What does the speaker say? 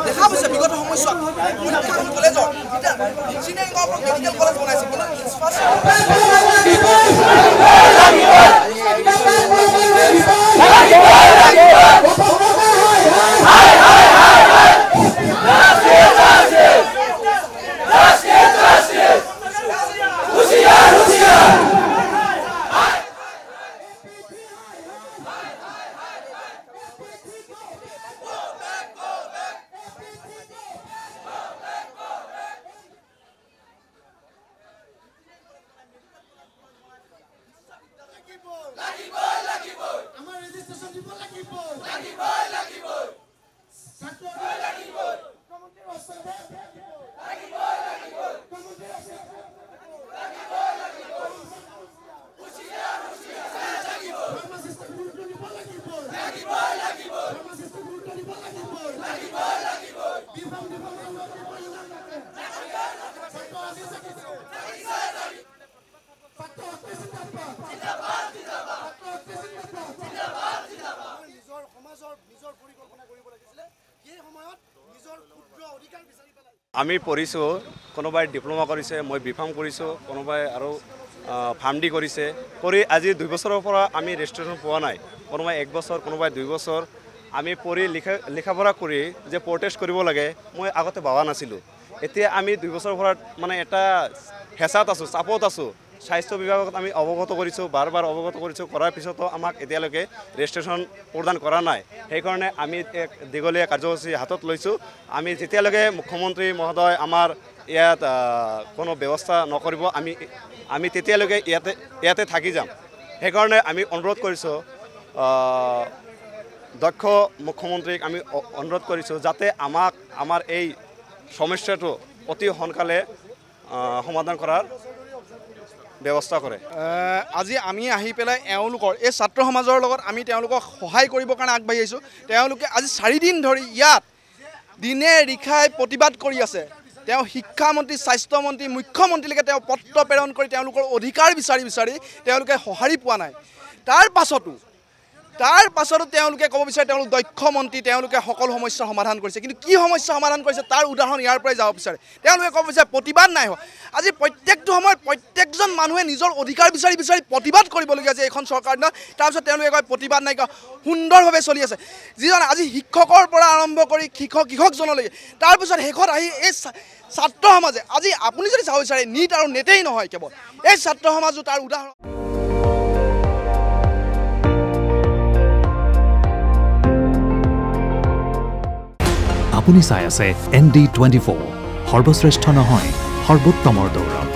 দেখা পাইছে বিগত সমস্যা কলেজৰ ইঞ্জিনিয়াৰিং মেডিকেল কলেজ বনাইছে আমি পঢ়িছোঁ কোনোবাই ডিপ্লোমা কৰিছে মই বিফাৰ্ম কৰিছোঁ কোনোবাই আৰু ফাৰ্মডি কৰিছে কৰি আজি 2 বছৰৰ পৰা আমি ৰেজিষ্ট্ৰেশ্যন পোৱা নাই কোনোবাই 1 বছৰ কোনোবাই 2 বছৰ আমি পঢ়ি লিখা পঢ়া কৰি যে প্ৰটেষ্ট কৰিব লাগে মই আগতে ভাবা নাছিলোঁ এতিয়া আমি 2 বছৰৰ পৰা মানে এটা হেঁচাত আছোঁ চাপত আছোঁ স্বাস্থ্য বিভাগত আমি অৱগত কৰিছোঁ বাৰ অৱগত কৰিছোঁ কৰাৰ পিছতো আমাক এতিয়ালৈকে ৰেজিষ্ট্ৰেশ্যন প্ৰদান কৰা নাই সেইকাৰণে আমি এক দীঘলীয়া কাৰ্যসূচী হাতত লৈছোঁ আমি যেতিয়ালৈকে মুখ্যমন্ত্ৰী মহোদয় আমাৰ ইয়াত কোনো ব্যৱস্থা নকৰিব আমি তেতিয়ালৈকে ইয়াতে থাকি যাম সেইকাৰণে আমি অনুৰোধ কৰিছোঁ দক্ষ মুখ্যমন্ত্ৰীক আমি অনুৰোধ কৰিছোঁ যাতে আমাৰ এই সমস্যাটো অতি সোনকালে সমাধান কৰাৰ ব্যৱস্থা কৰে আজি আমি আহি পেলাই এওঁলোকৰ এই ছাত্ৰ সমাজৰ লগত আমি তেওঁলোকক সহায় কৰিবৰ কাৰণে আগবাঢ়ি আহিছোঁ তেওঁলোকে আজি 4 দিন ধৰি ইয়াত দিনে ৰিখাই প্ৰতিবাদ কৰি আছে তেওঁ শিক্ষামন্ত্ৰী স্বাস্থ্যমন্ত্ৰী মুখ্যমন্ত্ৰীলৈকে তেওঁ পত্ৰ প্ৰেৰণ কৰি তেওঁলোকৰ অধিকাৰ বিচাৰি তেওঁলোকে সঁহাৰি পোৱা নাই তাৰ পাছতো তেওঁলোকে ক'ব বিচাৰে তেওঁলোক দক্ষ মন্ত্ৰী তেওঁলোকে সকলো সমস্যাৰ সমাধান কৰিছে কিন্তু কি সমস্যা সমাধান কৰিছে তাৰ উদাহৰণ ইয়াৰ পৰাই যাব বিচাৰে তেওঁলোকে ক'ব বিচাৰে প্ৰতিবাদ নাই হোৱা আজি প্ৰত্যেকটো সময়ত প্ৰত্যেকজন মানুহে নিজৰ অধিকাৰ বিচাৰি প্ৰতিবাদ কৰিবলগীয়া যে এইখন চৰকাৰ দিনত তাৰপিছত তেওঁলোকে কয় প্ৰতিবাদ নাই সুন্দৰভাৱে চলি আছে যিজন আজি শিক্ষকৰ পৰা আৰম্ভ কৰি কৃষকজনলৈকে তাৰপিছত শেষত আহি এই ছাত্ৰ সমাজে আজি আপুনি যদি চাব বিচাৰে নীট আৰু নেটেই নহয় কেৱল এই ছাত্ৰ সমাজো তাৰ উদাহৰণ আপুনি চাই আছে ND24 সৰ্বশ্ৰেষ্ঠ নহয় সৰ্বোত্তমৰ দৌৰ